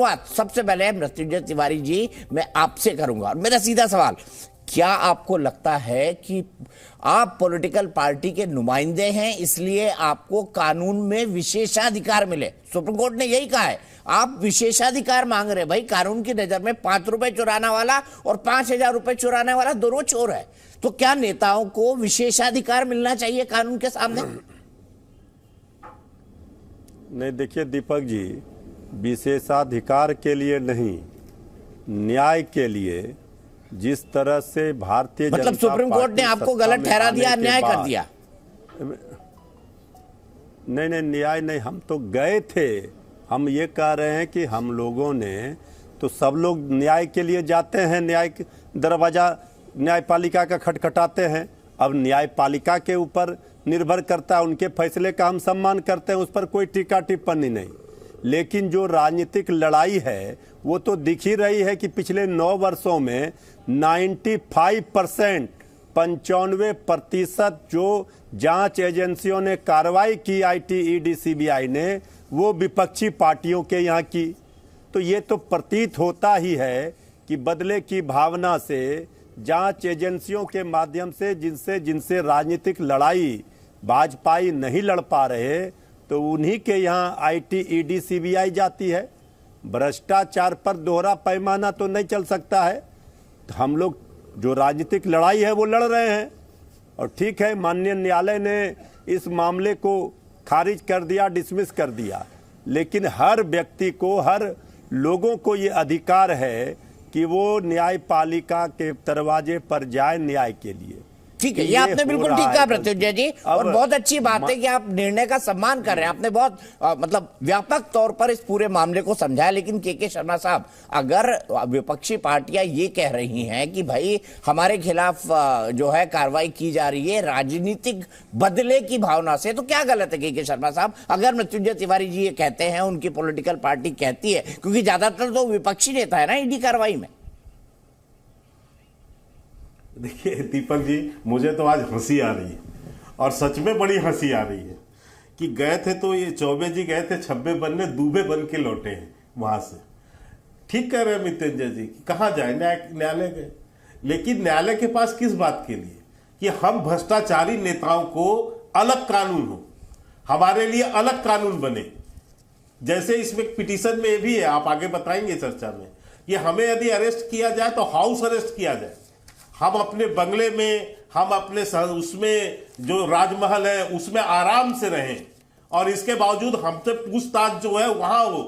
शुरुआत सबसे पहले मृत्युंजय तिवारी जी मैं आपसे करूंगा, और मेरा सीधा सवाल, क्या आपको लगता है कि आप पॉलिटिकल पार्टी के नुमाइंदे हैं इसलिए आपको कानून में विशेषाधिकार मिले? सुप्रीम कोर्ट ने यही कहा है, आप विशेषाधिकार मांग रहे, भाई कानून की नजर में 5 रुपए चुराने वाला और 5,000 रुपए चुराने वाला दोनों चोर है, तो क्या नेताओं को विशेषाधिकार मिलना चाहिए कानून के सामने? नहीं, देखिए दीपक जी, विशेषाधिकार के लिए नहीं, न्याय के लिए जिस तरह से भारतीय मतलब सुप्रीम कोर्ट ने आपको गलत ठहरा दिया, अन्याय कर दिया? नहीं नहीं, न्याय नहीं, हम तो गए थे। हम ये कह रहे हैं कि हम लोगों ने तो, सब लोग न्याय के लिए जाते हैं, न्याय दरवाजा न्यायपालिका का खटखटाते हैं। अब न्यायपालिका के ऊपर निर्भर करता है, उनके फैसले का हम सम्मान करते हैं, उस पर कोई टीका टिप्पणी नहीं। लेकिन जो राजनीतिक लड़ाई है वो तो दिख ही रही है कि पिछले 9 वर्षों में 95%, 95% जो जांच एजेंसियों ने कार्रवाई की, आईटी, ईडी, सीबीआई ने, वो विपक्षी पार्टियों के यहाँ की। तो ये तो प्रतीत होता ही है कि बदले की भावना से जांच एजेंसियों के माध्यम से जिनसे राजनीतिक लड़ाई भाजपाई नहीं लड़ पा रहे, तो उन्हीं के यहाँ आईटी, ईडी, सीबीआई जाती है। भ्रष्टाचार पर दोहरा पैमाना तो नहीं चल सकता है। तो हम लोग जो राजनीतिक लड़ाई है वो लड़ रहे हैं, और ठीक है, माननीय न्यायालय ने इस मामले को खारिज कर दिया, डिसमिस कर दिया। लेकिन हर व्यक्ति को, हर लोगों को ये अधिकार है कि वो न्यायपालिका के दरवाजे पर जाए न्याय के लिए। ठीक है, ये आपने बिल्कुल ठीक कहा प्रत्युंजय जी, और बहुत अच्छी बात है कि आप निर्णय का सम्मान कर रहे हैं। आपने बहुत मतलब व्यापक तौर पर इस पूरे मामले को समझाया। लेकिन के शर्मा साहब, अगर विपक्षी पार्टियां ये कह रही हैं कि भाई हमारे खिलाफ जो है कार्रवाई की जा रही है राजनीतिक बदले की भावना से, तो क्या गलत है के शर्मा साहब? अगर मृत्युंजय तिवारी जी ये कहते हैं, उनकी पॉलिटिकल पार्टी कहती है, क्योंकि ज्यादातर तो विपक्षी नेता है ना ईडी कार्रवाई में। देखिए दीपक जी, मुझे तो आज हंसी आ रही है, और सच में बड़ी हंसी आ रही है कि गए थे तो ये चौबे जी गए थे छब्बे बनने, दूबे बन के लौटे हैं वहां से। ठीक कह रहे हैं मृत्युंजय जी कि कहाँ जाए, न्यायालय गए। लेकिन न्यायालय के पास किस बात के लिए? कि हम भ्रष्टाचारी नेताओं को अलग कानून हो, हमारे लिए अलग कानून बने। जैसे इसमें पिटीशन में भी है, आप आगे बताएंगे चर्चा में, कि हमें यदि अरेस्ट किया जाए तो हाउस अरेस्ट किया जाए, हम अपने बंगले में, हम अपने उसमें जो राजमहल है उसमें आराम से रहें, और इसके बावजूद हमसे पूछताछ जो है वहां हो।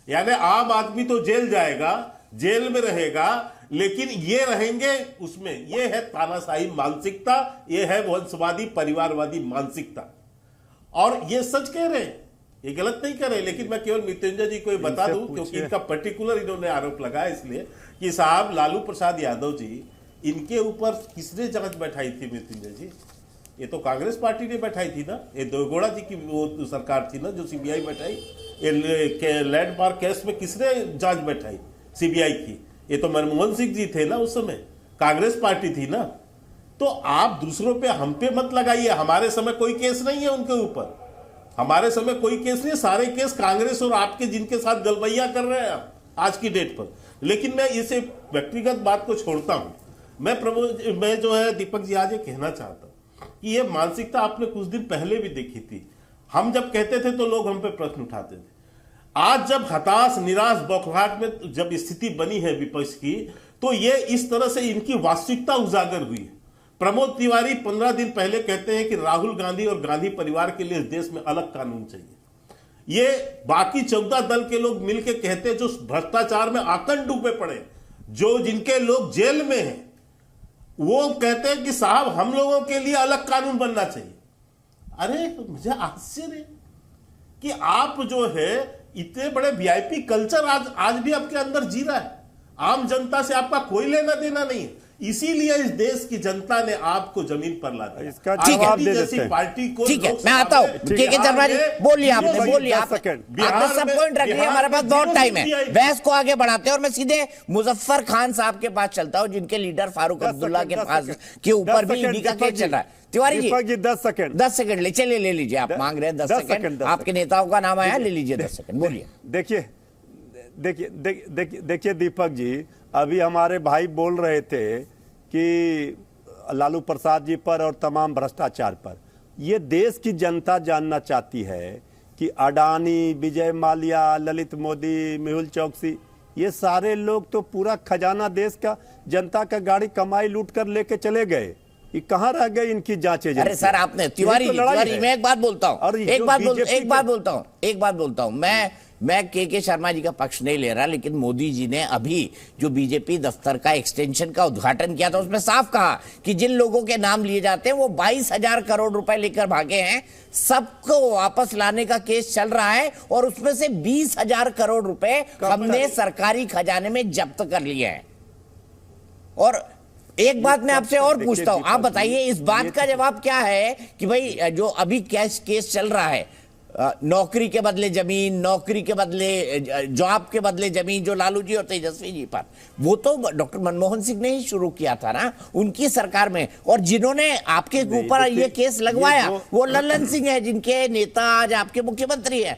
यानी आम आदमी तो जेल जाएगा, जेल में रहेगा, लेकिन ये रहेंगे उसमें। ये है तानाशाही मानसिकता, ये है वंशवादी परिवारवादी मानसिकता। और ये सच कह रहे हैं, ये गलत नहीं कर रहे। लेकिन मैं केवल मृत्युंजय जी को ये बता दूं, क्योंकि इनका पर्टिकुलर इन्होंने आरोप लगाया, इसलिए कि साहब लालू प्रसाद यादव जी, इनके ऊपर किसने जांच बैठाई थी मृत्युंजय जी? ये तो कांग्रेस पार्टी ने बैठाई थी ना। ये देवेगौड़ा जी की वो सरकार थी ना जो सीबीआई बैठाई। ये लैंडमार्क केस में किसने जांच बैठाई? सीबीआई की। ये तो मनमोहन सिंह जी थे ना उस समय, कांग्रेस पार्टी थी ना। तो आप दूसरों पे, हम पे मत लगाइए। हमारे समय कोई केस नहीं है उनके ऊपर, हमारे समय कोई केस नहीं है। सारे केस कांग्रेस और आपके जिनके साथ गलबैया कर रहे हैं आप आज की डेट पर। लेकिन मैं इसे व्यक्तिगत बात को छोड़ता हूं। मैं जो है दीपक जी आज ये कहना चाहता हूं कि ये मानसिकता आपने कुछ दिन पहले भी देखी थी। हम जब कहते थे तो लोग हम पे प्रश्न उठाते थे। आज जब हताश, निराश, बौखलाहट में जब स्थिति बनी है विपक्ष की, तो ये इस तरह से इनकी वास्तविकता उजागर हुई है। प्रमोद तिवारी 15 दिन पहले कहते हैं कि राहुल गांधी और गांधी परिवार के लिए इस देश में अलग कानून चाहिए। ये बाकी 14 दल के लोग मिलकर कहते हैं जो भ्रष्टाचार में आकंठ डूबे पड़े, जो जिनके लोग जेल में हैं, वो कहते हैं कि साहब हम लोगों के लिए अलग कानून बनना चाहिए। अरे मुझे आश्चर्य कि आप जो है इतने बड़े वीआईपी कल्चर आज भी आपके अंदर जी रहा है। आम जनता से आपका कोई लेना देना नहीं है, इसीलिए इस देश की जनता ने आपको जमीन पर ला दिया। इसका जवाब दे देते हैं। पार्टी को ठीक है, मैं आता हूं। बोलिए, आपने बोलिए, आपने सब पॉइंट रख लिया। हमारे पास बहुत टाइम है, बहस को आगे बढ़ाते हैं। और मैं सीधे मुजफ्फर खान साहब के पास चलता हूं, जिनके लीडर फारूक अब्दुल्ला के पास के ऊपर भी ईडी का केस चल रहा है। तिवारी जी 10 सेकंड ले, चलिए ले लीजिए। आप मांग रहे हैं 10 सेकंड, आपके नेताओं का नाम आया, ले लीजिए 10 सेकंड, बोलिए। देखिए दीपक जी, अभी हमारे भाई बोल रहे थे कि लालू प्रसाद जी पर और तमाम भ्रष्टाचार पर, ये देश की जनता जानना चाहती है कि अडानी, विजय माल्या, ललित मोदी, मेहुल चौकसी, ये सारे लोग तो पूरा खजाना देश का, जनता का गाड़ी कमाई लूट कर लेके चले गए। ये कहाँ रह गए इनकी जांच एजेंसी? अरे सर, आपने तिवारी मैं एक बात बोलता हूँ, एक बात बोलता हूँ मैं के शर्मा जी का पक्ष नहीं ले रहा, लेकिन मोदी जी ने अभी जो बीजेपी दफ्तर का एक्सटेंशन का उद्घाटन किया था, उसमें साफ कहा कि जिन लोगों के नाम लिए जाते हैं वो 22,000 करोड़ रुपए लेकर भागे हैं, सबको वापस लाने का केस चल रहा है और उसमें से 20,000 करोड़ रुपए हमने सरकारी खजाने में जब्त कर लिए हैं। और एक बात मैं आपसे और पूछता हूं, आप बताइए इस बात का जवाब क्या है कि भाई जो अभी केस चल रहा है, नौकरी के बदले जमीन, नौकरी के बदले जॉब के बदले जमीन, जो लालू जी और तेजस्वी जी पर, वो तो डॉक्टर मनमोहन सिंह ने ही शुरू किया था ना, उनकी सरकार में। और जिन्होंने आपके ऊपर ये केस लगवाया वो लल्लन सिंह है, जिनके नेता आज आपके मुख्यमंत्री है।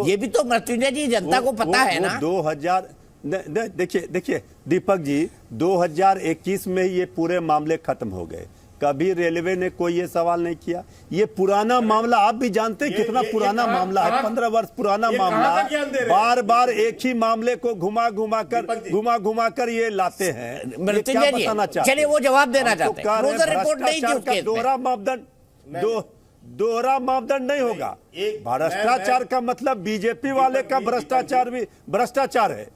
ये भी तो मृत्युंजय जी जनता को पता है ना। 2000 देखिए दीपक जी, 2021 में ये पूरे मामले खत्म हो गए। कभी रेलवे ने कोई ये सवाल नहीं किया। ये पुराना मामला, आप भी जानते हैं कितना पुराना मामला है, 15 वर्ष पुराना मामला। बार बार एक ही मामले को घुमा घुमा कर ये लाते हैं। क्या बताना चाहते? चलिए वो जवाब देना चाहते हैं। रिपोर्ट नहीं थी उसके दोहरा मापदंड नहीं होगा। भ्रष्टाचार का मतलब बीजेपी वाले का भ्रष्टाचार भी भ्रष्टाचार है।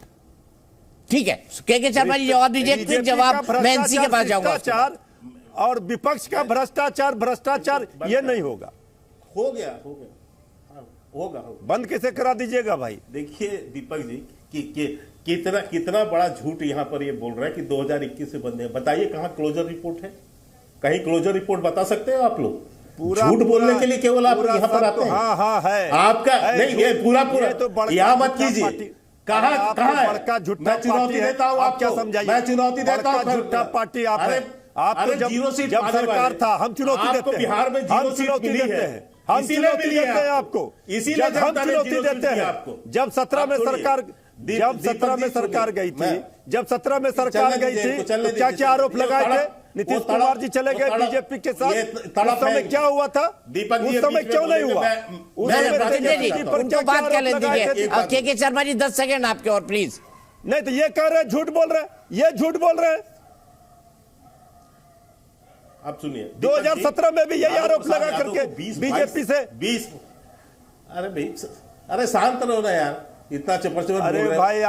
ठीक है, के शर्मा जी जवाब दीजिए, फिर जवाब मैं एनसी के पास जाऊंगा। भ्रष्टाचार और विपक्ष का भ्रष्टाचार ये नहीं होगा। हो गया होगा बंद कैसे करा दीजिएगा भाई? देखिए दीपक जी कि कितना बड़ा झूठ यहाँ पर ये बोल रहा है कि 2021 से बंद है। बताइए कहाँ क्लोजर रिपोर्ट है? कहीं क्लोजर रिपोर्ट बता सकते हो आप लोग? झूठ बोलने के लिए केवल आप यहाँ पर आते हैं। हाँ है आपका नहीं, ये पूरा तो यहाँ मत कीजिए। कहाँ बड़का झूठा मैं चुनौती देता हूँ आप क्या समझाइए? मैं चुनौती देता हूँ। झूठा पार्टी आप है। आप तो जब सरकार था हम चुनौती देते हैं। बिहार में हम चुनौती देते हैं, हम चुनौती देते हैं आपको। इसीलिए हम चुनौती देते हैं आपको। जब 17 में सरकार गई थी, जब 17 में सरकार गई थी तो क्या क्या आरोप लगाए थे? नीतीश कुमार जी चले गए बीजेपी के साथ। उस समय क्या हुआ था? उस समय क्यों नहीं हुआ? उनको बात क्या लेने दीजिए। के शर्मा जी 10 सेकंड आपके और प्लीज। नहीं तो ये कह रहे झूठ बोल रहे हैं, ये झूठ बोल रहे हैं। आप सुनिए, 2017 में भी यही आरोप लगा करके बीजेपी से 20। अरे शांत रहो ना यार, इतना चपड़ अरे भाई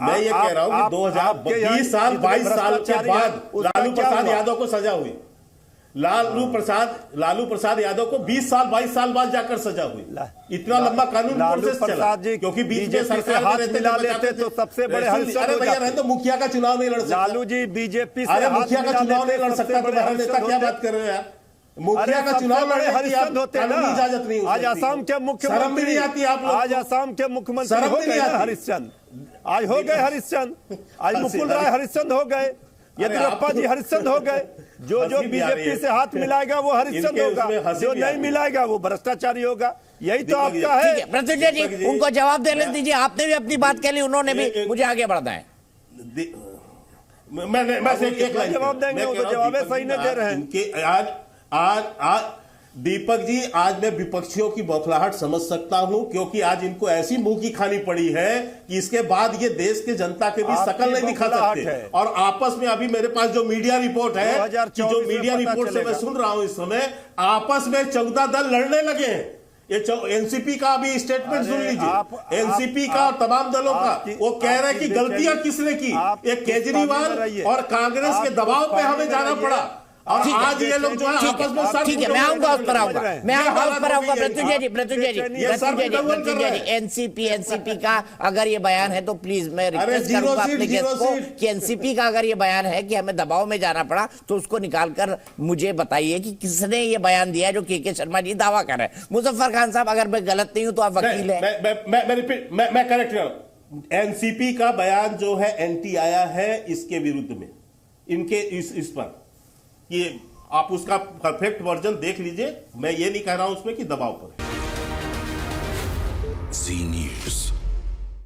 मैं ये कह रहा हूं कि 2020 साल 22 साल के बाद लालू प्रसाद यादव को सजा हुई। लालू प्रसाद यादव को 20 साल 22 साल बाद जाकर सजा हुई। इतना लंबा कानून प्रोसेस चला क्योंकि बीच में सरकार हाथ मिला लेते तो सबसे बड़े अरे भैया रहे तो मुखिया का चुनाव नहीं लड़ सकता। लालू जी बीजेपी से मुखिया का चुनाव नहीं लड़ सकता तो मेरा नेता क्या बात कर रहे हो यार? मुखिया का चुनाव लड़े हरिश्चंद होते हैं ना। इजाजत नहीं। आज आसाम के मुख्यमंत्री नहीं आती आप लोग। आज आसाम के मुख्यमंत्री हो गए हरिश्चंद। आज हो गए हरिश्चंद। आज मुकुल राय हरिश्चंद हो गए, येदियुरप्पा जी हरिश्चंद हो गए। जो बीजेपी से हाथ मिलाएगा वो हरिश्चंद होगा, जो नहीं मिलाएगा वो भ्रष्टाचारी होगा। यही तो आपका है। प्रत्युंजय जी उनको जवाब देने दीजिए। आपने भी अपनी बात कह ली, उन्होंने भी, मुझे आगे बढ़ना है। मैं जवाब देंगे, वो तो जवाब सही नहीं दे रहे हैं। आज दीपक जी, आज मैं विपक्षियों की बौखलाहट समझ सकता हूं क्योंकि आज इनको ऐसी मुंह की खानी पड़ी है कि इसके बाद ये देश के जनता के भी शकल नहीं दिखा सकते। और आपस में अभी मेरे पास जो मीडिया रिपोर्ट है, कि जो मीडिया रिपोर्ट से मैं सुन रहा हूं इस समय, आपस में 14 दल लड़ने लगे हैं। ये एनसीपी का अभी स्टेटमेंट सुन लीजिए। एनसीपी का और तमाम दलों का वो कह रहे हैं कि गलतियां किसने की, एक केजरीवाल और कांग्रेस के दबाव पे हमें जाना पड़ा। और आज ये लोग जो है आपस में सब ठीक है, मैं आऊंगा उस पर आऊंगा प्रत्युंजय जी एनसीपी का अगर ये बयान है तो प्लीज मैं रिक्वेस्ट करूंगा अपने गेस्ट को कि एनसीपी का अगर ये बयान है कि हमें दबाव में जाना पड़ा तो उसको निकालकर मुझे बताइए कि किसने ये बयान दिया जो के शर्मा जी दावा कर रहे हैं। मुजफ्फर खान साहब, अगर मैं गलत नहीं हूं तो आप वकील हैं। मैं करेक्ट हूं। एनसीपी का बयान जो है एंटी आया है इसके विरुद्ध में, इनके इस पर ये आप उसका परफेक्ट वर्जन देख लीजिए। मैं ये नहीं कह रहा हूं उसमें कि दबाव पर है।